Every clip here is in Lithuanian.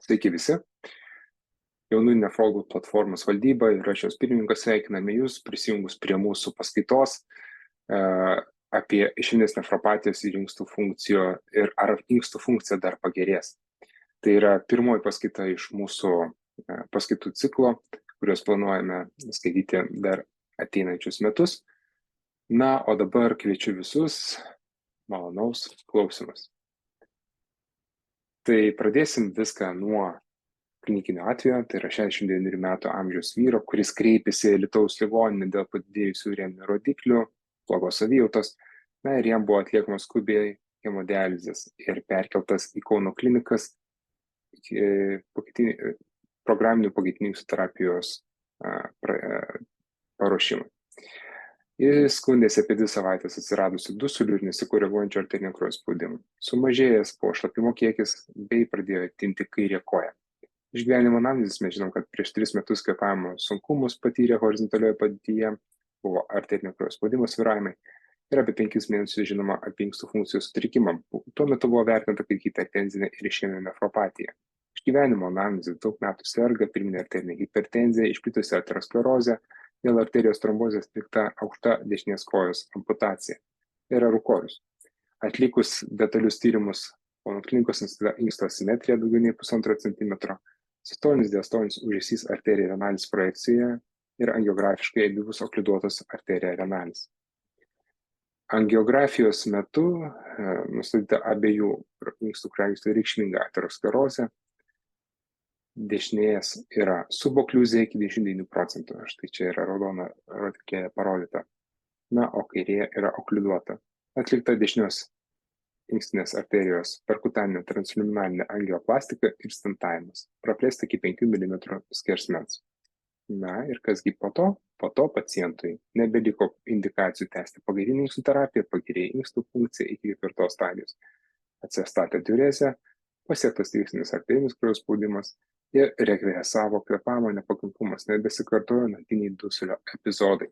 Sveiki visi. Jaunųjų nefrologų platformos valdyba ir aš jos pirmininkas sveikiname jūs prisijungus prie mūsų paskaitos apie išeminės nefropatijos ir inkstų funkcijų ir ar inkstų funkcija dar pagerės. Tai yra pirmoji paskaita iš mūsų paskaitų ciklo, kuriuos planuojame skaityti dar ateinančius metus. Na, o dabar kviečiu visus malonaus klausimus. Tai pradėsim viską nuo klinikinio atvejo, tai yra 69 metų amžiaus vyro, kuris kreipėsi į Alytaus ligoninę dėl padidėjusių ureminių rodiklių, blogos savijautos, na ir jam buvo atliekamas skubiai hemodializės ir perkeltas į Kauno klinikas programinių pakaitinių terapijos paruošimui. Jis skundėsi apie 2 savaitės atsiradusių dusulių ir nesikoreguojančio arterinio kraujo spaudimo. Sumažėjęs po šlapimo kiekis bei pradėjo tinti kairę koją. Iš gyvenimo anamnezės mes žinom, kad prieš 3 metus kvėpavimo sunkumus patyrė horizontalioje padėtyje, buvo arterinio kraujo spaudimo svyravimai ir apie 5 mėnesius žinoma apie inkstų funkcijų sutrikimą. Tuo metu buvo vertinta kaip hipertenzinė ir išeminė nefropatija. Iš gyvenimo anamnezės daug metų serga pirminė arterinė hipertenzija, išplitusi aterosklerozė, dėl arterijos trombozės atlikta aukšta dešinės kojos amputacija. Tai yra rūkorius. Atlikus detalius tyrimus Kauno klinikos inksto asimetrija daugiau nei 1,5 cm, sistolinis diastolinis ūžesys arterija renalis projekcijoje ir angiografiškai abipus okliduotos arterija renalis. Angiografijos metu nustatyta abiejų inkstų kraujagyslių reikšminga aterosklerozė. Dešinės yra subokliuzija iki 29%, štai čia yra raudona rodiklė parodyta, na, o kairėje yra okliduota. Atlikta dešinios inkstinės arterijos perkutaninė transluminalinė angioplastika ir stentavimas, praplėsta iki 5 mm skersmens. Na ir kasgi po to? Po to pacientui nebeliko indikacijų tęsti pagaitinę inkstų terapiją, pagerėjo inkstų funkcija iki 4 stadijos. Atsistatė diurezė, pasiektas tikslinis arterinis kraujo spaudimas ir regresavo kvėpavimo nepakankamumas, nebesikartojo naktiniai dusulio epizodai.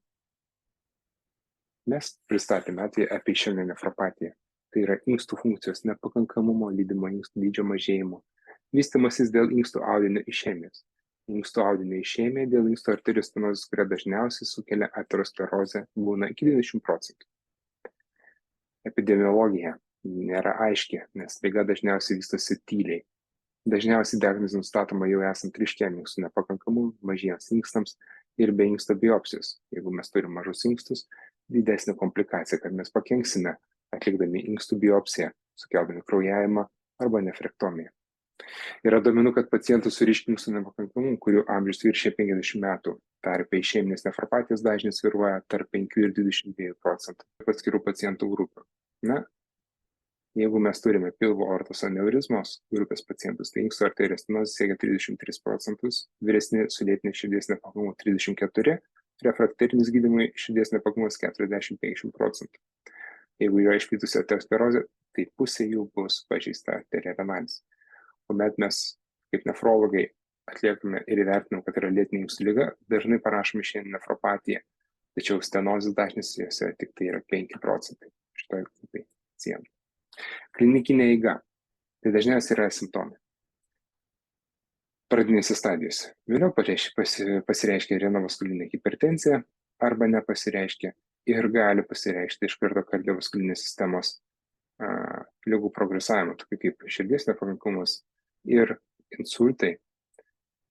Mes pristatėme atvejį apie išeminę nefropatiją. Tai yra inkstų funkcijos nepakankamumo lydimo inkstų dydžio mažėjimo, vystymasis dėl inkstų audinio išemijos. Inkstų audinio išemija dėl inkstų arterijos stenozės, kurią dažniausiai sukelia aterosklerozė, būna iki 20%. Epidemiologija nėra aiški, nes liga dažniausiai vystosi tyliai. Dažniausiai diagnozė nustatoma jau esant ryškiam inkstų nepakankamumui, mažiems inkstams ir be inksto biopsijos. Jeigu mes turime mažus inkstus, didesnė komplikacija, kad mes pakenksime atlikdami inkstų biopsiją, sukeldami kraujavimą arba nefrektomiją. Yra duomenų, kad pacientų su ryškiu inkstų nepakankamumu, kurių amžius viršija 50 metų, tarpe išeminės nefropatijos dažnis svyruoja tarp 5 ir 22% atskirų pacientų grupių. Na, jeigu mes turime pilvo aortos aneurizmos grupės pacientus, tai inkstų arterijos stenozė siekia 33%, vyresni su lėtine širdies nepakankamumu 34%, refrakterinis gydymui širdies nepakankamumas 40-50%. Jeigu yra išplitusi aterosklerozė, tai pusė jų bus pažeista arterija renalis. Kuomet mes, kaip nefrologai, atliekame ir įvertinam, kad yra lėtinė inkstų liga, dažnai parašome išeminę nefropatiją, tačiau stenozės dažnis jose tik tai yra 5% šitoje grupėje pacientų. Klinikinė eiga. Tai dažniausiai yra simptomai. Pradinėse stadijose. Vėliau pasireiškia renovaskulinė hipertenzija arba nepasireiškia ir gali pasireikšti iš karto kardiovaskulinės sistemos ligų progresavimo, tokių kaip širdies nepakankamumas ir insultai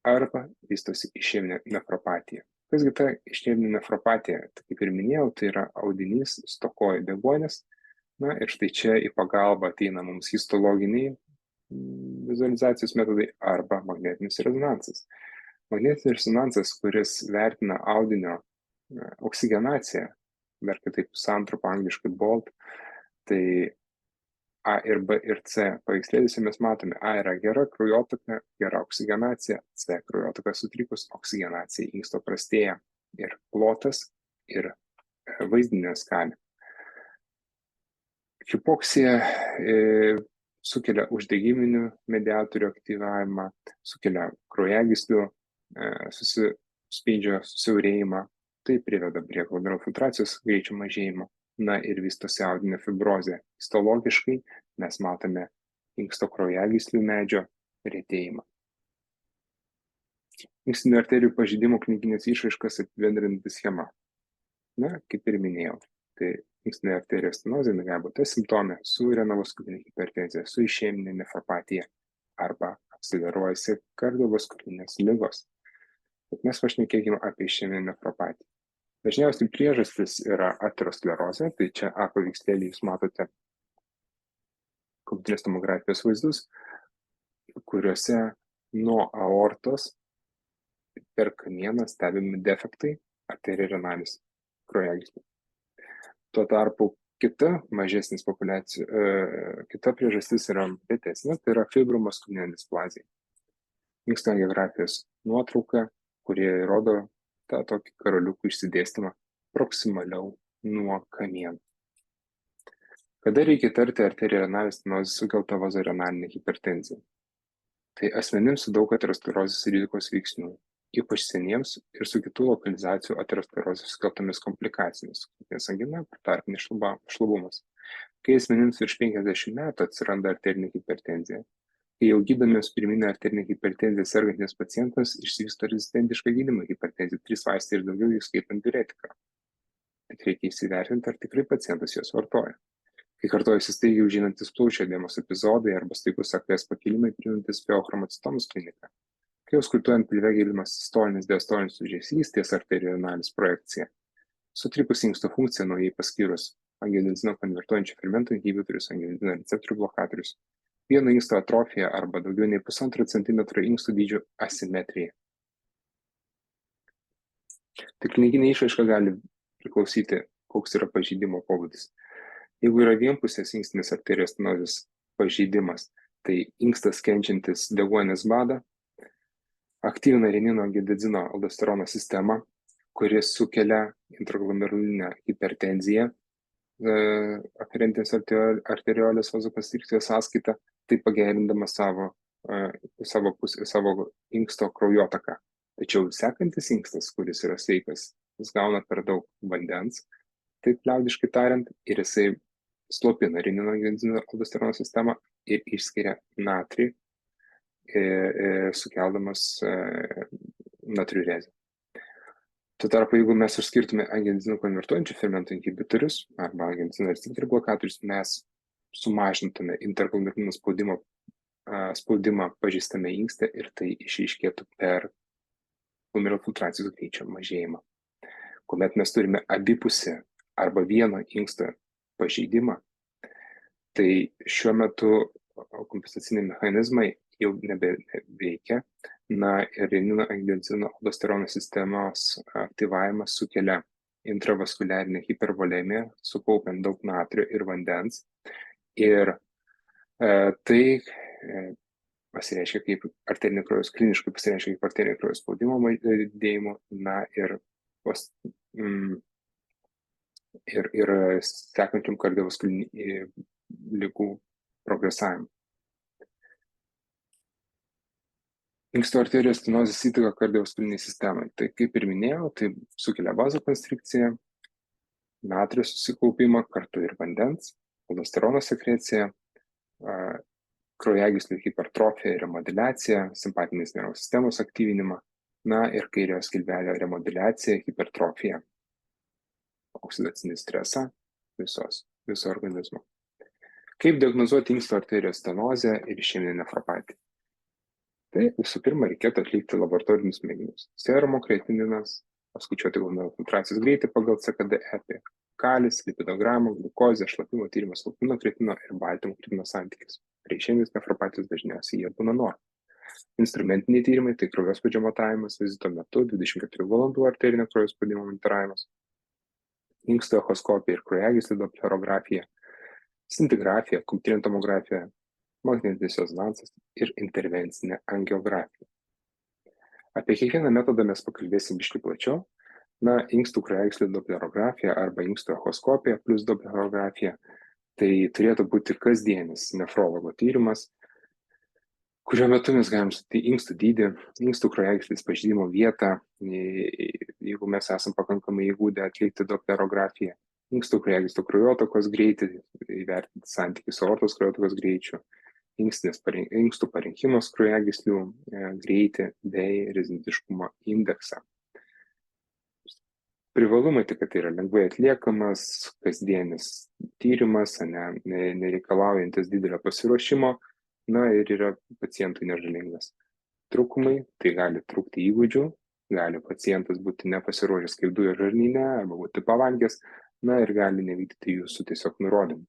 arba vystosi išeminė nefropatija. Kasgi ta išeminė nefropatija, tai kaip ir minėjau, tai yra audinys stokoja deguonies. Na ir štai čia į pagalbą ateina mums histologiniai vizualizacijos metodai arba magnetinis rezonansas. Magnetinis rezonansas, kuris vertina audinio oksigenaciją, dar kitaip santrumpa angliškai BOLT, tai A ir B ir C paveikslėliuose mes matome, A yra gera kraujotaka, gera oksigenacija, C kraujotaka sutrikus, oksigenacija inksto prastėja ir plotas ir vaizdinė skalė. Hipoksija sukelia uždegiminių mediatorių aktyvavimą, sukelia kraujagyslių spindžio susiaurėjimą, tai priveda prie glomerulo filtracijos greičio mažėjimo. Na ir vystosi audinio fibrozė. Histologiškai mes matome inksto kraujagyslių medžio retėjimą. Inkstinių arterijų pažeidimo klinikinės išraiškas apibendrinanti schema. Na, kaip ir minėjau, tai inkstinė arterijos stenozė gali būti simptomė su renovaskulinė hipertenzija, su išeminė nefropatija arba akceleruojasi kardiovaskulinės ligos. Bet mes pašnekėkime apie išeminę nefropatiją. Dažniausiai priežastis yra aterosklerozė, tai čia A paveikslėlį jūs matote kompiuterinės tomografijos vaizdus, kuriuose nuo aortos per kamieną stebimi defektai arterijų renalis kraujagyslių. Tuo tarpu kita priežastis yra retesnė, tai yra fibromuskulinė displazija. Inksto angiografijos nuotrauka, kurie rodo tą tokį karoliukų išsidėstymą proksimaliau nuo kamieno. Kada reikia tarti arterijų renalis stenozės sukeltą vazorenalinę hipertenziją? Tai asmenims su daug aterosklerozės rizikos veiksnių, ypač seniems ir su kitų lokalizacijų aterosklerozės sukeltomis komplikacijomis, kaip angina, tarpinis šlubumas. Kai asmenims virš 50 metų atsiranda arterinė hipertenzija, kai jau gydomis pirminę arterinę hipertenziją sergantis pacientas išsivysto rezistentišką gydymą hipertenziją, 3 vaistai ir daugiau, įskaitant diuretiką. Tik reikia įsivertinti, ar tikrai pacientas juos vartoja. Kai kartojasi staigiai užeinantis plaučių edemos epizodai arba staigus aklės pakilimai primenantis feochromocitomus kliniką. Kai auskultuojant pilve gilimas sistolinis diastolinis užesys ties arterijų renalis projekcija. Sutrikus inksto funkciją naujai paskyrus angiotenzino konvertuojančių fermentų inhibitorius, angiotenzino receptorių blokatorius, vieno inksto atrofija arba daugiau nei 1,5 cm inkstų dydžio asimetrija. Tai klinikinė išraiška gali priklausyti, koks yra pažeidimo pobūdis. Jeigu yra vienpusės inkstinės arterijos stenozės pažeidimas, tai inkstas kenčiantis deguonies badą aktyvina renino angiotenzino aldosterono sistemą, kuris sukelia intraglomerulinę hipertenziją aferentinės arteriolės vazokonstrikcijos sąskaita, tai pagerindama savo inksto kraujotaką. Tačiau sekantis inkstas, kuris yra sveikas, jis gauna per daug vandens, taip liaudiškai tariant, ir jisai slopina renino angiotenzino aldosterono sistemą ir išskiria natrį, sukeldamas natriurezę. Tuo tarpu, jeigu mes išskirtume angiotenzino konvertuojančių fermentų inhibitorius arba angiotenzino receptorių blokatorius, mes sumažintume interglomerulinį spaudimą pažeistame inkste ir tai išryškėtų per glomerulofiltracijos greičio mažėjimą. Kuomet mes turime abipusį arba vieno inksto pažeidimą, tai šiuo metu kompensaciniai mechanizmai jau nebeveikia, ir renino angiotenzino aldosterono sistemos aktyvavimas sukelia intravaskuliarinę hipervolemiją, sukaupiant daug natrio ir vandens, ir tai pasireiškia kaip kliniškai pasireiškia kaip arterinio kraujo spaudimo didėjimo, ir sekančiam kardiovaskulinių ligų progresavimu. Inksto arterijos stenozės įtaka kardiovaskuliniai sistemai. Tai kaip ir minėjau, tai sukelia vazokonstrikciją, natrio susikaupimą, kartu ir vandens, aldosterono sekreciją, kraujagyslių hipertrofiją, remodiliaciją, simpatinės nervų sistemos aktyvinimą, ir kairiojo skilvelio remodiliaciją, hipertrofiją, oksidacinį stresą viso organizmo. Kaip diagnozuoti inksto arterijos stenozę ir išeminę nefropatiją? Tai visų pirma reikėtų atlikti laboratorinius mėginius. Serumo kreatininas, apskaičiuoti glomerulofiltracijos greitį pagal CKD-EPI, kalis, lipidogramą, gliukozę, šlapimo tyrimas, albuminio kreatinino ir baltymo kreatinino santykis. Prie išeminės nefropatijos dažniausiai jie būna norma. Instrumentiniai tyrimai tai kraujospūdžio matavimas vizito metu, 24 valandų arterinio kraujospūdimo monitoravimas, inksto echoskopija ir kraujagyslių doplerografija, scintigrafija, kompiuterinė tomografija, magnetinis rezonansas ir intervencinė angiografija. Apie kiekvieną metodą mes pakalbėsim biškį plačiau. Inkstų kraujagyslių doplerografija arba inkstų echoskopija plus doplerografija, tai turėtų būti kasdienis nefrologo tyrimas, kurio metu mes galim sutikti inkstų dydį, inkstų kraujagyslės pažeidimo vietą, jeigu mes esam pakankamai įgūdę atlikti doplerografiją, inkstų kraujagyslių kraujotakos greitį, įvertinti santykį su aortos kraujotakos greičiu, inkstų parinkimas kraujagyslių greitį bei rezidentiškumo indeksą. Privalumai tai, kad tai yra lengvai atliekamas, kasdienis tyrimas, nereikalaujantis didelio pasiruošimo, ir yra pacientui nežalingas. Trūkumai, tai gali trūkti įgūdžių, gali pacientas būti nepasiruošęs kaip dujų žarnyne arba būti pavalgęs, ir gali nevykdyti jūsų tiesiog nurodymų.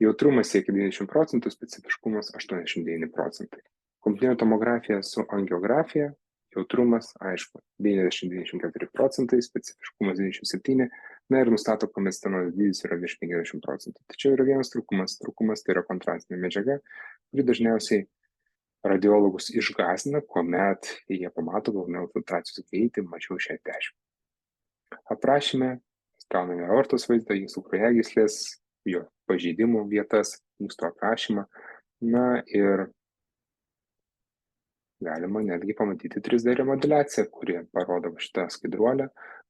Jautrumas siekia 90%, specifiškumas 89%. Kompiuterinė tomografija su angiografija, jautrumas, aišku, 90-94%, specifiškumas 97%, ir nustato, kuomet stenos dydis yra virš 50%. Tačiau yra vienas trūkumas, tai yra kontrastinė medžiaga, kuri dažniausiai radiologus išgąsdina, kuomet jie pamato galvos filtracijos greitį mažiau 60. Aprašyme gauname aortos vaizdą, inkstų kraujagyslės, jo pažeidimų vietas, inkstų aprašymą, ir galima netgi pamatyti 3D remoduliaciją, kuri parodo šitą skaidruolę,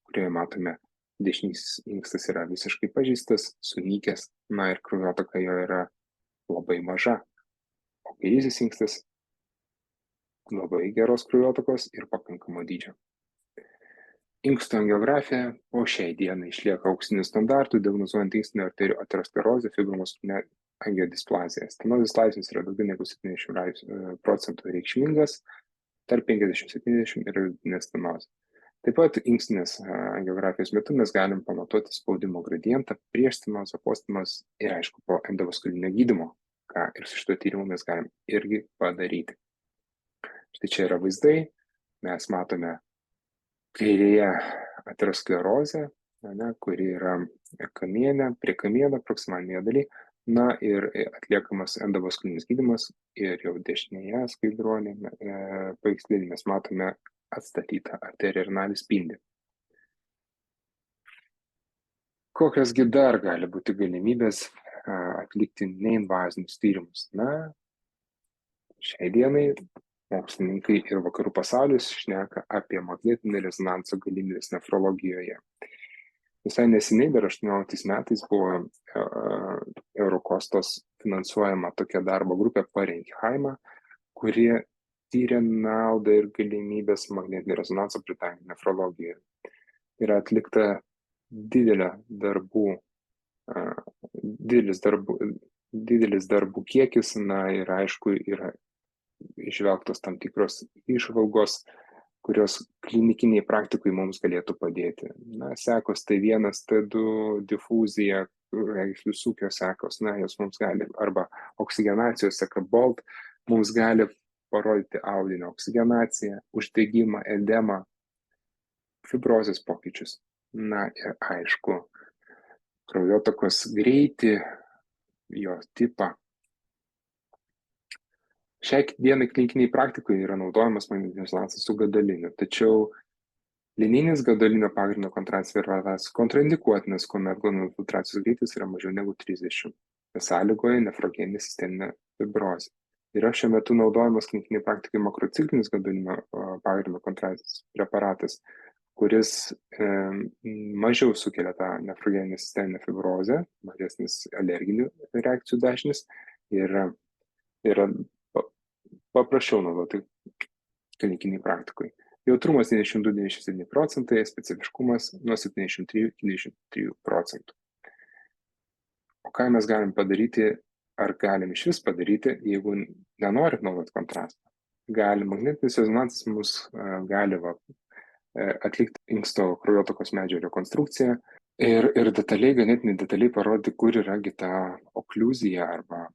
kurioje matome dešinysis inkstas yra visiškai pažeistas, sunykęs, ir kraujotaka jo yra labai maža, o kairysis inkstas labai geros kraujotakos ir pakankamo dydžio. Inkstų angiografija po šiai dienai išlieka auksinių standartų, diagnozuojant inkstinę arterijų aterosklerozę, fibromuskulinę angiodisplaziją. Stenozės laipsnis yra daugiau negu 70% reikšmingas, tarp 50-70 yra vidutinė stenozė. Taip pat inkstinės angiografijos metu mes galim pamatuoti spaudimo gradientą prieš stenozę, po stenozės ir aišku po endovaskulinio gydymo, ką ir su šito tyrimu mes galim irgi padaryti. Štai čia yra vaizdai, mes matome kairėje aterosklerozę, kuri yra kamiene, prie kamieno, proksimalinėje dalyje, ir atliekamas endovaskulinis gydymas ir jau dešinėje skaidruolėje paveikslėje mes matome atstatytą arteriją ir nalį spindį. Kokios dar gali būti galimybės atlikti neinvazinius tyrimus? Šiai dienai mokslininkai ir vakarų pasaulis šneka apie magnetinį rezonanso galimybės nefrologijoje. Visai neseniai, dar 18 metais, buvo Eurokostos finansuojama tokia darbo grupė Parenkheimą, kurie tyrė naudą ir galimybės magnetinį rezonansą pritaikyti nefrologijoje. Yra atlikta didelis darbų kiekis, ir aišku, yra išvelgtos tam tikros išvalgos, kurios klinikiniai praktikui mums galėtų padėti. Sekos T1, T2, difuzija, kraujagyslių sūkio sekos, jos mums gali, arba oksigenacijos seka BOLT, mums gali parodyti audinio oksigenaciją, uždegimą, edemą, fibrozės pokyčius. Ir aišku, kraujotakos greitį, jo tipą. Šiai dienai klinikiniai praktikoje yra naudojamas magnetinis rezonansas su gadoliniu, tačiau linijinis gadolinio pagrindo kontrastinis preparatas kontraindikuotinas, kuomet glomerulų filtracijos greitis yra mažiau negu 30. Sąlygoja nefrogeninę sisteminę fibrozę. Yra šiuo metu naudojamas klinikiniai praktikai makrociklinis gadolinio pagrindo kontrastinis preparatas, kuris mažiau sukelia tą nefrogeninę sisteminę fibrozę, mažesnis alerginių reakcijų dažnis ir yra paprasčiau naudoti klinikiniai praktikui. Jautrumas 92-97%, specifiškumas nuo 73-93%. O ką mes galim padaryti, ar galim iš vis padaryti, jeigu nenorit naudoti kontrastą? Magnetinis rezonansas mus gali atlikti inksto kraujotakos medžio rekonstrukciją ir ganėtinai detaliai parodyti, kur yra ta okliuzija arba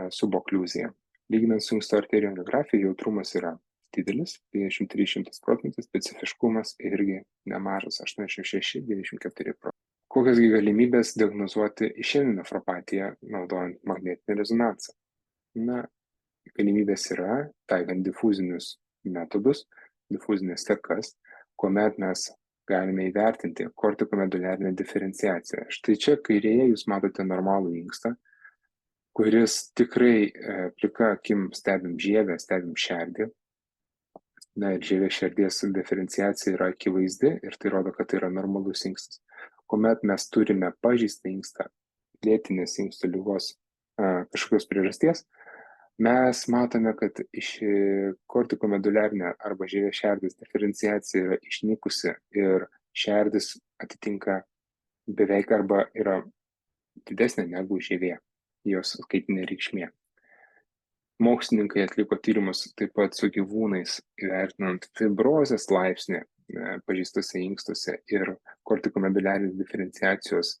subokliuzija. Lyginant su inksto arterijų angiografija, jautrumas yra didelis, 53-100%, specifiškumas irgi nemažas, 86-94%. Kokios galimybės diagnozuoti išeminę nefropatiją naudojant magnetinį rezonansą? Galimybės yra taikant difuzinius metodus, difuzinės sekas, kuomet mes galime įvertinti kortikomeduliarinę diferenciaciją. Štai čia kairėje jūs matote normalų inkstą, kuris tikrai plika akim stebim žievę, stebim šerdį. Ir žievės šerdies diferenciacija yra akivaizdi ir tai rodo, kad tai yra normalus inkstas. Kuomet mes turime pažeistą inkstą, lėtinės inkstų ligos kažkokios priežasties, Mes matome, kad kortikomeduliarinė arba žievės šerdis diferenciacija yra išnykusi ir šerdis atitinka beveik arba yra didesnė negu žievė, jos skaitinė reikšmė. Mokslininkai atliko tyrimus taip pat su gyvūnais, įvertinant fibrozės laipsnį pažeistose inkstuose ir kortikomeduliarinės diferenciacijos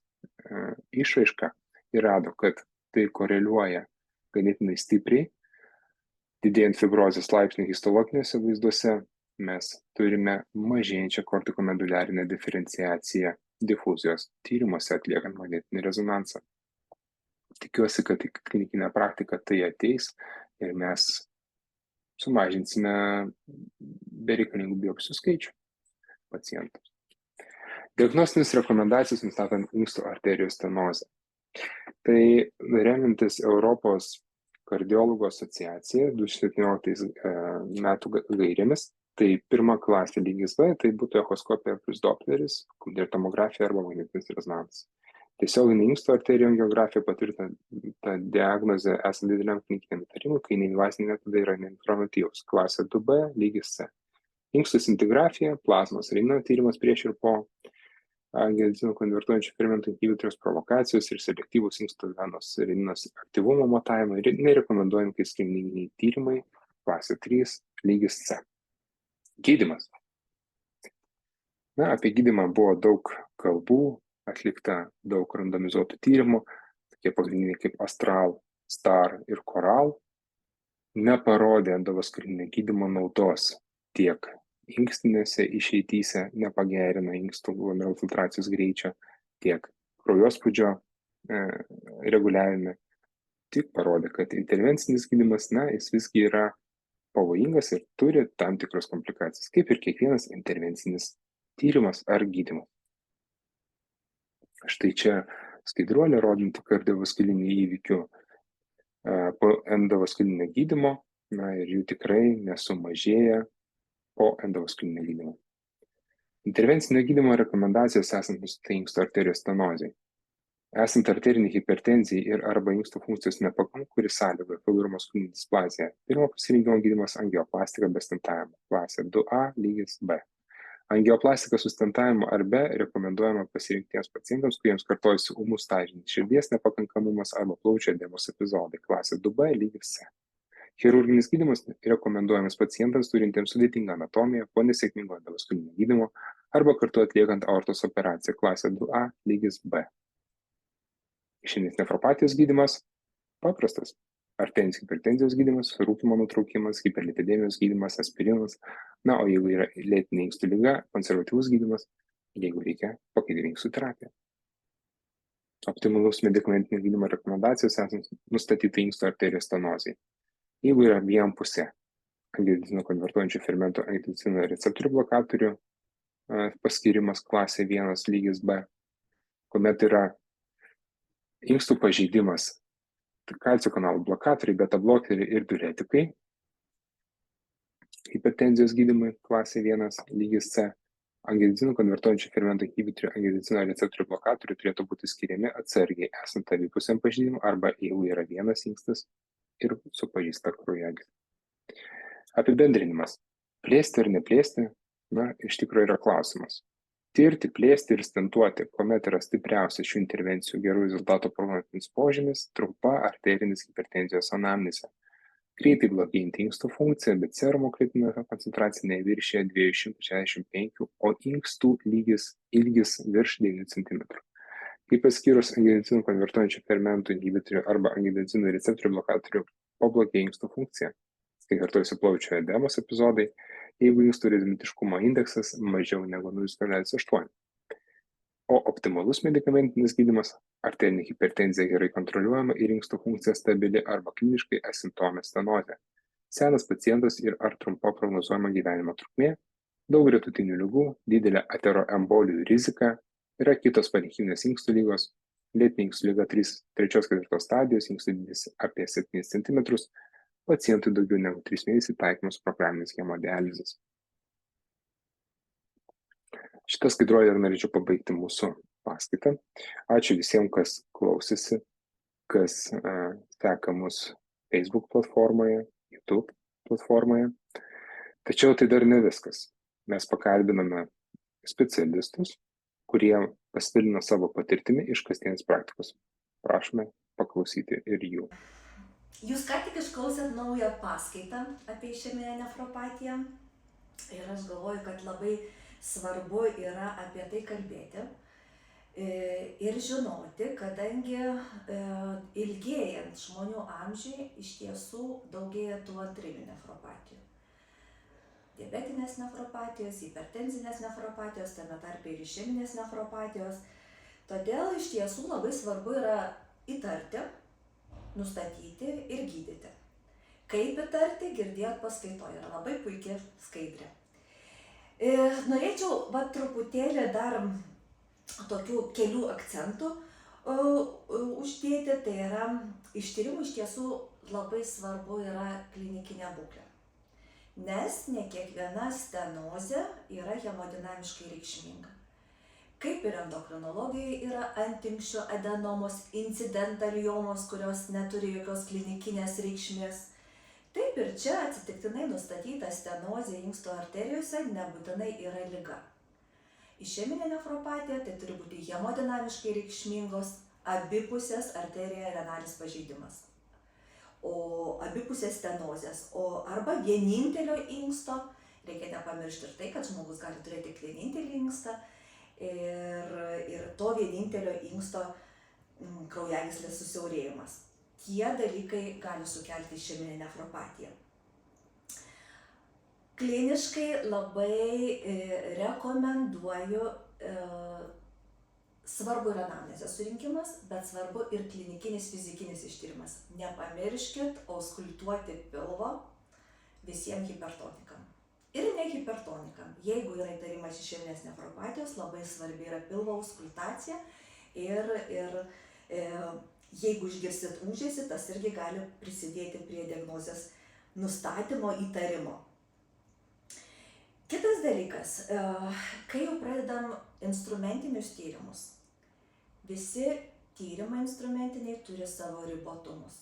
išraišką ir rado, kad tai koreliuoja ganėtinai stipriai. Didėjant fibrozės laipsniui histologiniuose vaizduose, mes turime mažėjančią kortikomeduliarinę diferenciaciją difuzijos tyrimuose atliekant magnetinį rezonansą. Tikiuosi, kad į klinikinę praktiką tai ateis ir mes sumažinsime bereikalingų biopsijų skaičių pacientams. Diagnostinės rekomendacijos nustatant inkstų arterijų stenozę. Tai remiantis Europos kardiologų asociacija 2017 metų gairėmis, tai pirma klasė lygis B, tai būtų echoskopija plus dopleris, ir tomografija arba magnetinis rezonansas. Tiesioginė inkstų arterijų angiografija patvirtinta diagnozė esant dideliam klinikiniam įtarimui, kai neinvazinė tada yra neinformatyvus. Klasė 2B, lygis C. Inkstų scintigrafija, plazmos renino tyrimas prieš ir po angiodensino konvertuojančių fermentų inhibitoriaus provokacijos ir selektyvūs inkstų venos reninos aktyvumo matavimai nerekomenduojami kaip skirminginiai tyrimai, klasė 3, lygis C. Gydymas. Apie gydymą buvo daug kalbų, atlikta daug randomizuotų tyrimų, tokie pagrindiniai kaip Astral, Star ir Coral, neparodė endovaskulinio gydymo naudos tiek inkstinėse išeityse, nepagerina inkstų glomerulų filtracijos greičio, tiek kraujospūdžio reguliavime. Tik parodė, kad intervencinis gydymas, jis visgi yra pavojingas ir turi tam tikros komplikacijas, kaip ir kiekvienas intervencinis tyrimas ar gydymas. Štai čia skaidruolė rodanti kardiovaskulinių įvykių po endovaskulinio gydymo, ir jų tikrai nesumažėja po endovaskulinio gydymo. Intervencinio gydymo rekomendacijos esant nustatytai inkstų arterijos stenozei. Esant arterinei hipertenzijai ir arba inkstų funkcijos nepakankamumui, kuri sąlygoja fibromoskulinę displaziją, pirmo pasirinkimo gydymas angioplastika be stentavimo, klasė 2A, lygis B. Angioplastika su stentavimu ar be rekomenduojama pasirinkti tiems pacientams, kuriems kartojasi ūmus stažinis širdies nepakankamumas arba plaučių edemos epizodai, klasė 2B, lygis C. Chirurginis gydymas rekomenduojamas pacientams turintiems sudėtingą anatomiją po nesėkmingo endovaskulinio gydymo arba kartu atliekant aortos operaciją, klasė 2A, lygis B. Išeminės nefropatijos gydymas paprastas. Arterinės hipertenzijos gydymas, rūkymo nutraukimas, hiperlipidemijos gydymas, aspirinas, o jeigu yra lėtinė inkstų liga, konservatyvus gydymas, jeigu reikia, pakaitinė inkstų terapija. Optimalus medikamentinio gydymo rekomendacijos esant nustatytai inkstų arterijos stenozei. Jeigu yra vienpusė angiodensino konvertuojančių fermentų angiodensino receptorių blokatorių paskirimas klasė 1, lygis B, kuomet yra inkstų pažeidimas, kalcio kanalų blokatoriai, beta blokeriai ir diuretikai, hipertenzijos gydymai klasė 1, lygis C, angiodensino konvertuojančių fermentų inhibitorių angiodensino receptorių blokatorių turėtų būti skiriami atsargiai esant abipusiam pažeidimui arba jeigu yra vienas inkstas ir su pažeista kraujagysle. Apibendrinimas. Plėsti ar neplėsti, iš tikrųjų yra klausimas. Tirti, plėsti ir stentuoti, kuomet yra stipriausias šių intervencijų gerų rezultatų prognostinis požymis, trumpa arterinės hipertenzijos anamnezė. Greitai blogėjanti inkstų funkcija, bet serumo kritinė koncentracija neviršija 265, o inkstų ilgis virš 9 cm. Kaip paskyrus angiodensino konvertuojančių fermentų inhibitorių arba angiodensino receptorių blokatorių pablogėja inkstų funkcija. Kai kartojasi plaučių edemos epizodai, jeigu inkstų rezimentiškumo indeksas mažiau negu 0,8. O optimalus medikamentinis gydymas - arterinė hipertenzija gerai kontroliuojama ir inkstų funkcija stabili arba kliniškai asimptomė stenozė. Senas pacientas ir ar trumpa prognozuojama gyvenimo trukmė, daug gretutinių ligų, didelė ateroembolijų rizika, yra kitos parinkiminės inkstų lygos, lėtinė inkstų liga 3-4 stadijos, inkstų dydis apie 7 cm, pacientui daugiau negu 3 mėnesiai taikomas programinis hemodializės. Šitą skaidruolę ir norėčiau pabaigti mūsų paskaitą. Ačiū visiems, kas klausėsi, kas seka mus Facebook platformoje, YouTube platformoje. Tačiau tai dar ne viskas. Mes pakalbiname specialistus, kurie pasidalino savo patirtimi iš kasdienės praktikos. Prašome paklausyti ir jų. Jūs ką tik išklausėt naują paskaitą apie išeminę nefropatiją ir aš galvoju, kad labai svarbu yra apie tai kalbėti ir žinoti, kadangi ilgėjant žmonių amžiui iš tiesų daugėja tų antrinių nefropatijų. Diabetinės nefropatijos, hipertenzinės nefropatijos, tame tarpe ir išeminės nefropatijos. Todėl iš tiesų labai svarbu yra įtarti, nustatyti ir gydyti. Kaip įtarti, girdėjot paskaitoje, yra labai puikia skaidrė. Norėčiau truputėlį dar tokių kelių akcentų uždėti, tai yra iš tyrimų iš tiesų labai svarbu yra klinikinė būklė. Nes ne kiekviena stenozė yra hemodinamiškai reikšminga. Kaip ir endokrinologijai yra antinksčio adenomos, incidentaliomos, kurios neturi jokios klinikinės reikšmės. Taip ir čia atsitiktinai nustatyta stenozė inksto arterijose nebūtinai yra liga. Išeminė nefropatija tai turi būti hemodinamiškai reikšmingos abipusės arterija renalis pažeidimas. O abipusės stenozės, arba vienintelio inksto, reikia nepamiršti ir tai, kad žmogus gali turėti tik vienintelį inkstą ir to vienintelio inksto kraujagyslės susiaurėjimas. Tie dalykai gali sukelti išeminę nefropatiją. Kliniškai labai rekomenduoju, svarbu yra anamnezės surinkimas, bet svarbu ir klinikinis fizikinis ištyrimas. Nepamirškit auskultuoti pilvo visiems hipertonikam. Ir ne hipertonikam. Jeigu yra įtarimas išeminės nefropatijos, labai svarbi yra pilvo auskultacija ir jeigu išgirsit ūžesį, tas irgi gali prisidėti prie diagnozės nustatymo įtarimo. Kitas dalykas, kai jau pradedam instrumentinius tyrimus, visi tyrimai instrumentiniai turi savo ribotumus.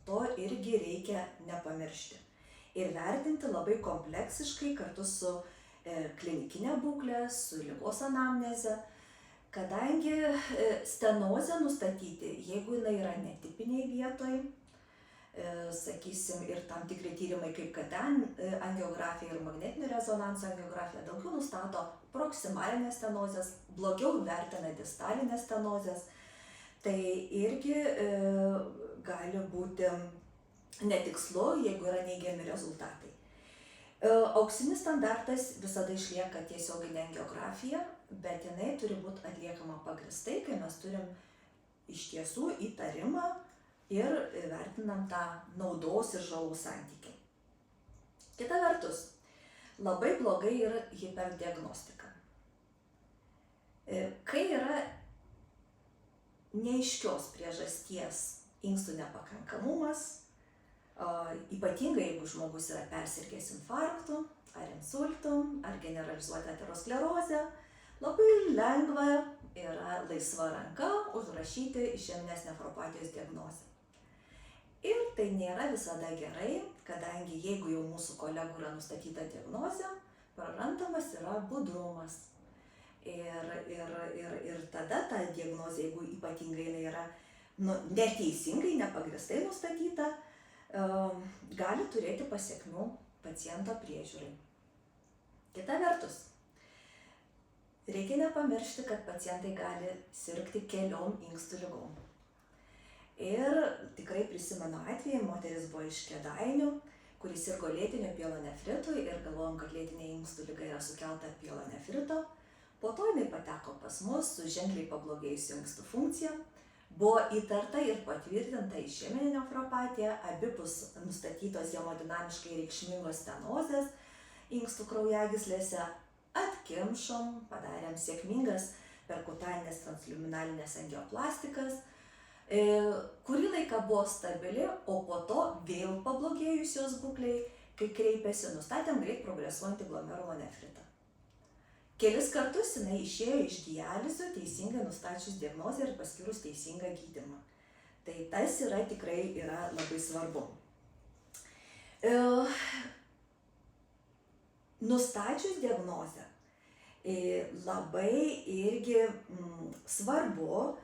To irgi reikia nepamiršti. Ir vertinti labai kompleksiškai kartu su klinikinė būklė, su ligos anamneze, kadangi stenozę nustatyti, jeigu jinai yra netipiniai vietoj, sakysim, ir tam tikri tyrimai kaip KT angiografija ir magnetinio rezonanso angiografija daugiau nustato proksimalinės stenozės, blogiau vertina distalinės stenozės, tai irgi gali būti netikslu, jeigu yra neigiami rezultatai. Auksinis standartas visada išlieka tiesioginė angiografija, bet jinai turi būti atliekama pagrįstai, kai mes turim iš tiesų įtarimą ir vertinam tą naudos ir žalos santykį. Kita vertus, labai blogai yra hiperdiagnostika. Kai yra neaiškios priežasties inkstų nepakankamumas, ypatingai jeigu žmogus yra persirgęs infarktu, ar insultu, ar generalizuota aterosklerozė, labai lengva yra laisva ranka užrašyti išeminės nefropatijos diagnozę. Ir tai nėra visada gerai, kadangi jeigu jau mūsų kolegų yra nustatyta diagnozė, prarandamas yra budrumas. Ir tada ta diagnozė, jeigu ypatingai jinai yra neteisingai, nepagrįstai nustatyta, gali turėti pasekmių paciento priežiūrai. Kita vertus, reikia nepamiršti, kad pacientai gali sirgti keliom inkstų ligom. Ir tikrai prisimenu atvejį, moteris buvo iš Kėdainių, kuris sirgo lėtiniu pielonefritu ir galvojom, kad lėtinė inkstų liga yra sukelta pielonefrito. Po to jinai pateko pas mus su ženkliai pablogėjusi inkstų funkcija. Buvo įtarta ir patvirtinta išeminė nefropatija, abipus nustatytos hemodinamiškai reikšmingos stenozės inkstų kraujagyslėse, atkimšom, padarėm sėkmingas perkutaninės transluminalinės angioplastikas, kurį laiką buvo stabili, o po to vėl pablogėjusios būklei, kai kreipėsi, nustatėm greit progresuojantį glomerulonefritą. Kelis kartus jinai išėjo iš dializių, teisingai nustačius diagnozę ir paskyrus teisingą gydymą. Tai tas tikrai yra labai svarbu. Nustačius diagnozę, labai irgi svarbu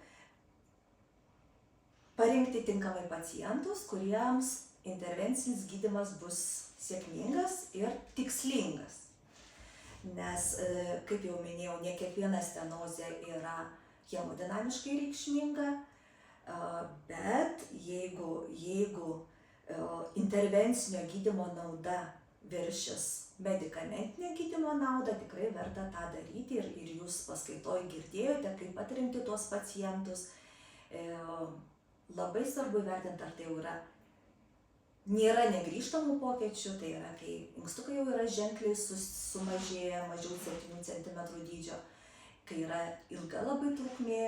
parinkti tinkamai pacientus, kuriems intervencinis gydymas bus sėkmingas ir tikslingas. Nes, kaip jau minėjau, ne kiekviena stenozė yra hemodinamiškai reikšminga, bet jeigu intervencinio gydymo nauda viršys medikamentinio gydymo naudą, tikrai verta tą daryti ir jūs paskaitoj girdėjote, kaip atrinkti tuos pacientus. Labai svarbu įvertinti, ar tai jau nėra negrįžtamų pokyčių, tai yra, kai inkstukai jau yra ženkliai sumažėję, mažiau 7 cm dydžio, kai yra ilga labai trukmė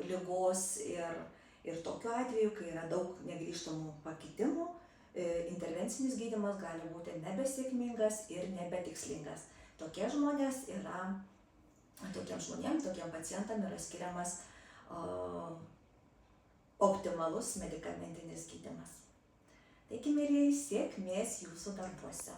ligos ir tokiu atveju, kai yra daug negrįžtamų pakitimų, intervencinis gydymas gali būti nebesėkmingas ir nebetikslingas. Tokiem pacientam yra skiriamas optimalus medikamentinis gydymas. Taigi, mielieji, sėkmės jūsų darbuose.